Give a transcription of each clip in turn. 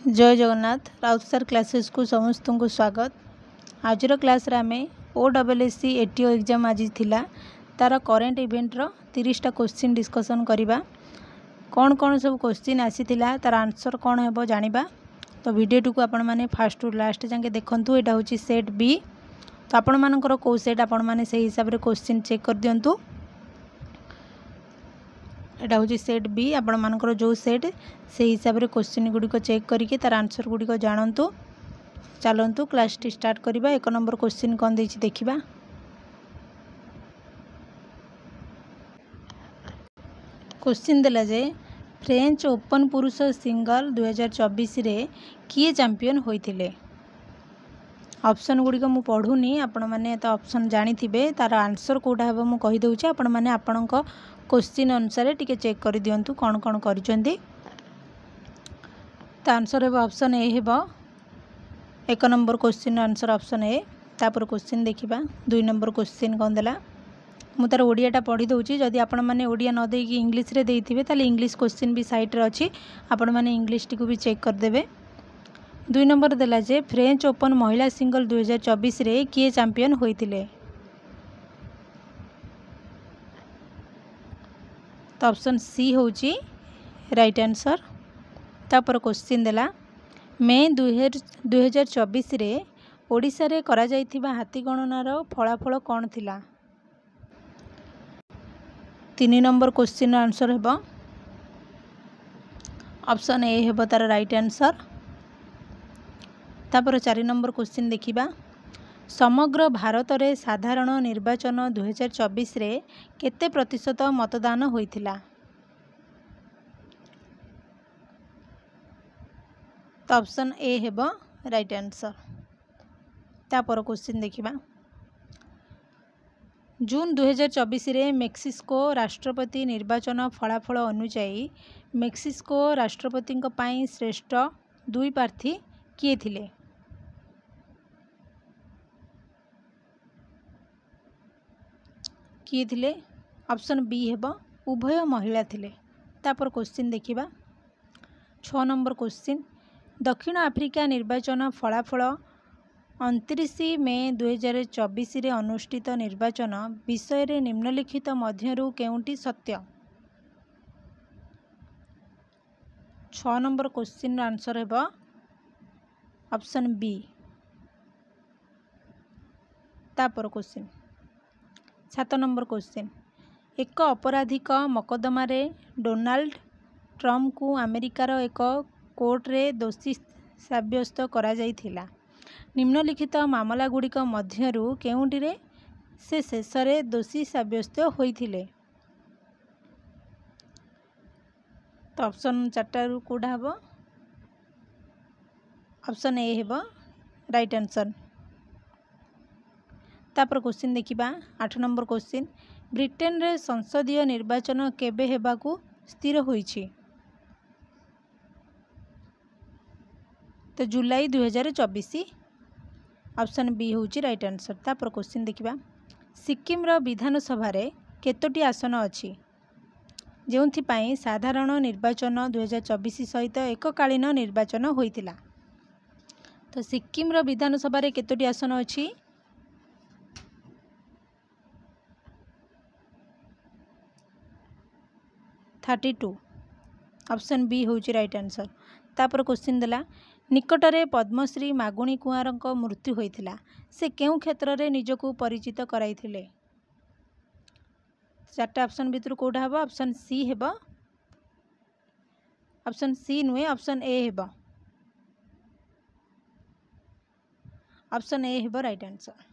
जय Jagannath Raut sir classes को समस्त को स्वागत। आज क्लास रे आमे OSSC ATO एग्जाम आज थिला तार करेन्ट इवेंट रो 30टा क्वेश्चन डिस्कशन करिबा। कौन कौन सब क्वेश्चन आसीथिला तार आंसर कौन हेबो जानिबा। तो वीडियो को आपण माने फर्स्ट टू लास्ट जाके देखंतु। एटा होची सेट बी। तो आपण मानकर को सेट आपण माने से हिसाब रे क्वेश्चन चेक कर दियंतु। एटा होची सेट बी। आपण मानकर जो सेट से हिसाब रे क्वेश्चन गुडी को चेक करिके तार आंसर गुडी को जानंतु। चलंतु क्लास टी स्टार्ट करिबा। एक नंबर क्वेश्चन कोन देछि देखिबा। क्वेश्चन देला जे फ्रेंच ओपन पुरुष सिंगल 2024 रे किए चैंपियन होइथिले। ऑप्शन गुडी को मु पढुनी, आपण माने तो ऑप्शन जानि थिबे तार आंसर कोडा हेबो मु कहि दउछि। आपण माने आपणक क्वेश्चन अनुसार टिके चेक कर दियंतु कोन कोन करिसेंती। तो आंसर हेबो ऑप्शन ए हेबो। एक number question answer option A. तापर क्वेश्चन देखिबा। दुई नंबर क्वेश्चन कोन देला मु तार ओडियाटा पढ़ी दउछि। जदि आपण माने ओडिया न देकी इंग्लिश रे देइथिबे ताले इंग्लिश क्वेश्चन भी साइट रे अछि, आपण माने इंग्लिश टी को भी चेक कर देबे। दुई नंबर देला जे फ्रेंच ओपन महिला सिंगल 2024 रे किए चैंपियन होइथिले। तो ऑप्शन सी होची राइट आंसर। तापर क्वेश्चन देला मे 2024 रे ओडिशा रे करा जाइथिबा हाथी गणनार फलाफल कोन थिला। 3 नंबर क्वेश्चन आंसर हेबो ऑप्शन ए हेबो तार राइट आंसर। तापर 4 नंबर क्वेश्चन देखिबा। समग्र भारत रे साधारण निर्वाचन 2024 रे केते प्रतिशत मतदान होइथिला। तो ऑप्शन ए हेबो राइट आंसर। तापर क्वेश्चन देखिबा। जून 2024 रे मेक्सिको राष्ट्रपति निर्वाचन फलाफल अनुसार मेक्सिको राष्ट्रपति पाई श्रेष्ठ 2 प्रार्थी किए थिले। किए थिले ऑप्शन बी हेबो उभय महिला थिले। तापर क्वेश्चन देखिबा। 6 नंबर क्वेश्चन दक्षिण आफ्रिका निर्वाचन फलाफल 29 मे 2024 रे अनुष्ठित निर्वाचन विषय रे निम्नलिखित मध्यरु केउंटी सत्य। 6 नंबर क्वेश्चन आंसर हेबो ऑप्शन बी। तापर क्वेश्चन 7 नंबर क्वेश्चन एक अपराधिक मकदमा रे डोनाल्ड ट्रम्प को अमेरिकार एक कोर्ट रे दोषी साब्यस्त करा जाइथिला। निम्नलिखित मामला गुड़िक मध्यरु केउंटी रे से शेष रे दोषी साब्यस्त होइथिले। तो ऑप्शन 4 रु कोडा हबो ऑप्शन ए हेबो राइट आंसर। तापर क्वेश्चन देखिबा। 8 नंबर क्वेश्चन ब्रिटेन रे संसदीय निर्वाचन केबे हेबाकू स्थिर होईछि। तो जुलाई 2024 ऑप्शन बी होची राइट आंसर। तापर क्वेश्चन देखिबा। सिक्किम रो विधानसभा रे केतोटी आसन अछि जेउथि पई साधारण निर्वाचन 2024 सहित एककालीन निर्वाचन होइतिला। तो सिक्किम रो विधानसभा रे केतोटी आसन अछि 32 ऑप्शन बी होची राइट आंसर। तापर क्वेश्चन देला निकटरे पद्मश्री मागुणी कुआरंक मृत्यु होइतिला। से केउ क्षेत्र रे निजको परिचित कराइथिले। 4टा ऑप्शन भितर कोडा हबो ऑप्शन सी हेबो ऑप्शन सी नुए ऑप्शन ए हेबो ऑप्शन ए हेबो right answer.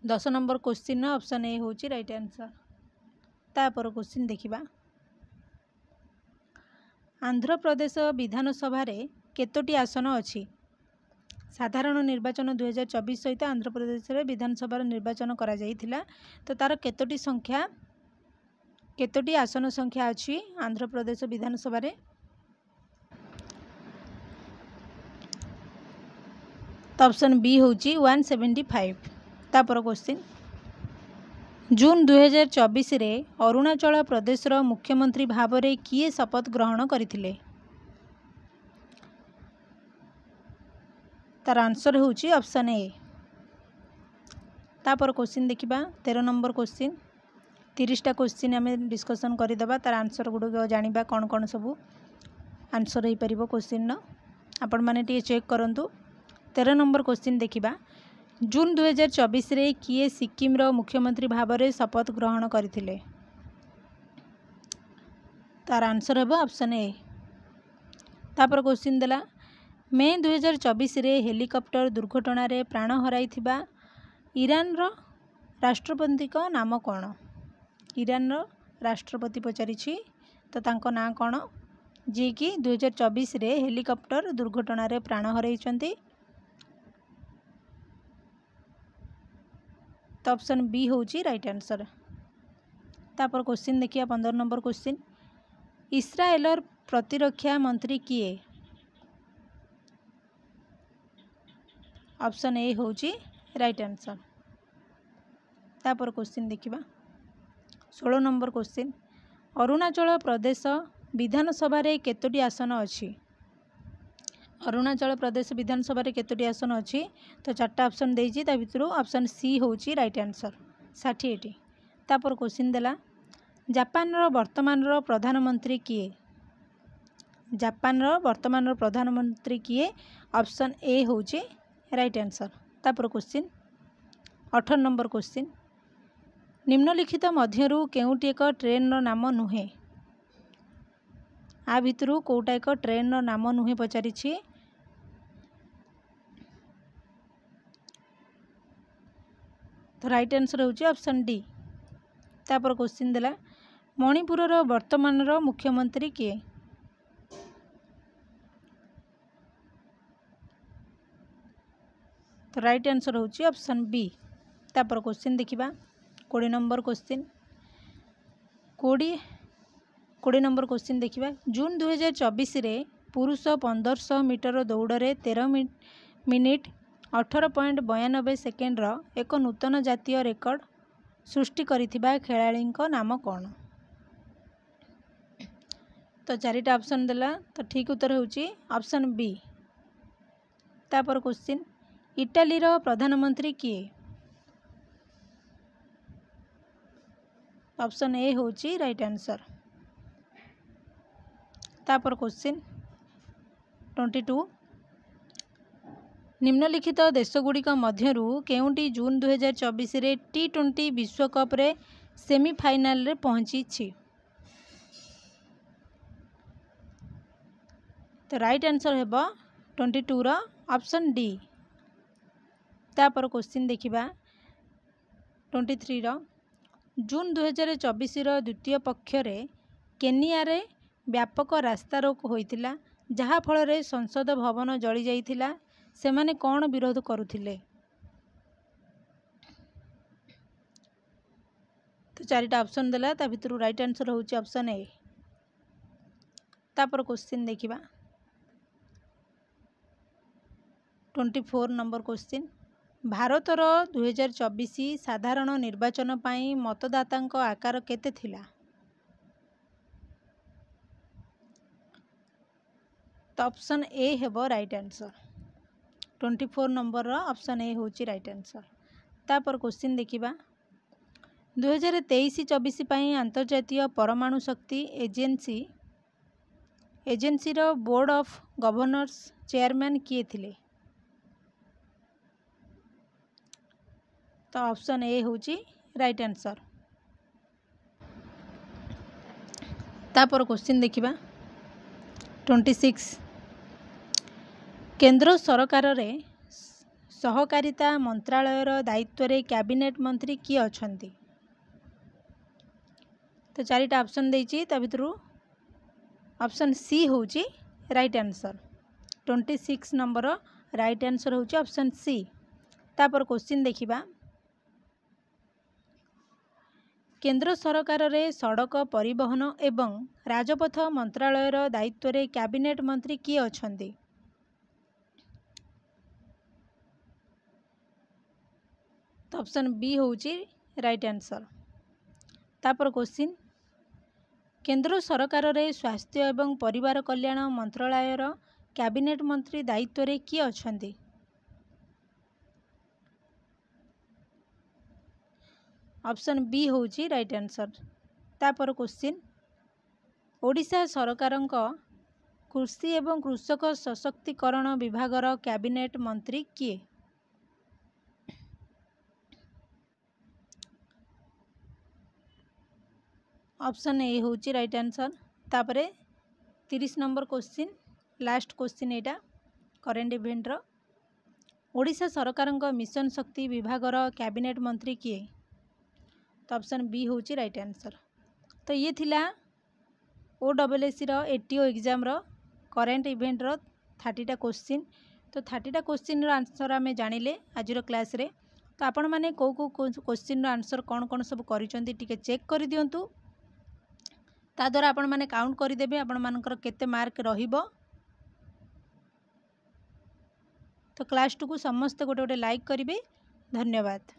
10 number question option A होची राइट आंसर। तापर क्वेश्चन देखिबा। आंध्र प्रदेश विधानसभा रे केतोटी आसन अछि। साधारण निर्वाचन 2024 सहित आंध्र प्रदेश रे विधानसभा निर्वाचन करा जाइथिला। तो तार केतोटी संख्या केतोटी आसन संख्या अछि आंध्र प्रदेश विधानसभा रे। तो ऑप्शन बी होची 175। तापर क्वेश्चन जून 2024 रे अरुणाचल प्रदेश रो मुख्यमंत्री भाव रे किए शपथ ग्रहण करथिले। तार आंसर होउची ऑप्शन ए। तापर क्वेश्चन देखिबा 13 नंबर क्वेश्चन 30टा क्वेश्चन आम डिस्कसन करदेबा तार आंसर गुड़क जानिबा कौन कौन सब आंसर हो पारिबो क्वेश्चन आपण माने टिके चेक करंतु। 13 नंबर क्वेश्चन देखिबा जून 2024 रे किए सिक्किम रो मुख्यमंत्री भाव में शपथ ग्रहण करथिले तार आंसर हेबो ऑप्शन ए। तापर क्वेश्चन देला मे 2024 रे हेलिकॉप्टर दुर्घटना रे प्राण हराइथिबा ईरान रो राष्ट्रपति को नाम कौन। ईरान रो राष्ट्रपति पचारिछि तो तांको नाम कौन जी कि 2024 रे हेलिकॉप्टर दुर्घटना रे प्राण हराइछंती। तो ऑप्शन बी होची राइट आंसर। तापर क्वेश्चन देखिया 15 नंबर क्वेश्चन इस्राएलर प्रतिरक्षा मंत्री किए। ऑप्शन ए होची राइट आंसर। तापर क्वेश्चन देखिबा 16 नंबर क्वेश्चन अरुणाचल प्रदेश विधानसभा रे केतोटी आसन अछि। अरुणाचल प्रदेश विधानसभा रे केतोटी आसन अछि तो 4टा ऑप्शन देइछि ता भितरु ऑप्शन सी होची राइट आंसर 60टी। तापर क्वेश्चन देला जापान रो वर्तमान रो प्रधानमंत्री किए। जापान रो वर्तमान रो प्रधानमंत्री किए ऑप्शन ए होची राइट आंसर। तापर क्वेश्चन 18 नंबर क्वेश्चन निम्नलिखित मध्यरु केउटी एक ट्रेन रो नाम नुहे। आ भितरु कोटा एक ट्रेन रो नाम नुहे पचारिछि तो राइट आंसर होची ऑप्शन डी। तापर क्वेश्चन देला मणिपुर रो वर्तमान रो मुख्यमंत्री किए। तो राइट आंसर होची ऑप्शन बी। तापर क्वेश्चन देखिबा 20 नंबर क्वेश्चन 20 नंबर क्वेश्चन देखिबा जून 2024 रे पुरुष 1500 मीटर दौड़ रे 13 मिनिट 18.92 सेकेंड रो एक नूतन जातीय रेकर्ड सृष्टि करिथिबा खेलाड़ी नाम कौन। तो 4टा ऑप्शन देला तो ठीक उत्तर होची ऑप्शन बी। तापर क्वेश्चन इटाली रो प्रधानमंत्री किए। ऑप्शन ए होची राइट आंसर। तापर क्वेश्चन 22 निम्नलिखित देशगुड़िक मध्यरु केउंटी जून 2024 रे T20 विश्वकप रे सेमीफाइनाल रे पहुंची छी। तो राइट आंसर हेबो 22 रो ऑप्शन डी। तापर क्वेश्चन देखिबा 23 रो जून 2024 रो द्वितीय पक्ष रे केनिया रे व्यापक रास्ता रोक होइतिला जहा फल रे संसद भवन जली जाइतिला सेमाने कौन विरोध करुथिले। तो 4टा ऑप्शन देला ता भितरु राइट आंसर होची ऑप्शन ए। तापर क्वेश्चन देखिबा 24 नंबर क्वेश्चन भारतर 2024 साधारण निर्वाचन पाई मतदातांक आकार केते थिला। तो ऑप्शन ए हेबो राइट आंसर 24 नंबर रो ऑप्शन ए होची राइट आंसर। तापर क्वेश्चन देखिबा 2023-24 पाई अंतर्जातीय परमाणु शक्ति एजेंसी रो बोर्ड ऑफ गवर्नर्स चेयरमैन किए थिले। तो ऑप्शन ए होची राइट आंसर। तापर क्वेश्चन देखिबा 26 केंद्र सरकार रे सहकारिता मंत्रालय रो दायित्व रे कैबिनेट मंत्री किए अछंती। तो 4टा ऑप्शन देइची ता भितरु ऑप्शन सी होची right answer 26 number right answer होची ऑप्शन सी। तापर क्वेश्चन देखिबा केंद्र सरकार रे सड़क परिवहन एवं राजपथ मंत्रालय रो दायित्व रे कैबिनेट मंत्री किए अछंती। तो ऑप्शन बी होची राइट आंसर। तापर क्वेश्चन केंद्र सरकार रे स्वास्थ्य एवं परिवार कल्याण मंत्रालय रो कैबिनेट मंत्री दायित्व रे किए अछंती। ऑप्शन बी होची राइट आंसर। तापर क्वेश्चन ओडिशा सरकारक कृषि एवं कृषक सशक्तिकरण विभागर कैबिनेट मंत्री किए? ऑप्शन ए होची राइट आंसर। तापर 30 नंबर क्वेश्चन लास्ट क्वेश्चन एटा करेंट इवेंट रो ओडिशा सरकारक मिशन शक्ति विभागर कैबिनेट मंत्री किए? तो ऑप्शन बी होची राइट आंसर। तो ये थिला OSSC रो एटीओ एग्जाम रो करेंट इवेंट रो 30टा क्वेश्चन। तो 30टा क्वेश्चन रो आंसर आमे जानिले आज रो क्लास रे। तो आपण माने को क्वेश्चन रो आंसर कोन कोन सब करिसंती टिके चेक करि दियंतु। ता द्वारा आपण माने काउंट करि देबे आपण मानकर केते मार्क रहिबो। तो क्लास टू को समस्त गोटे गोटे लाइक करिवे। धन्यवाद।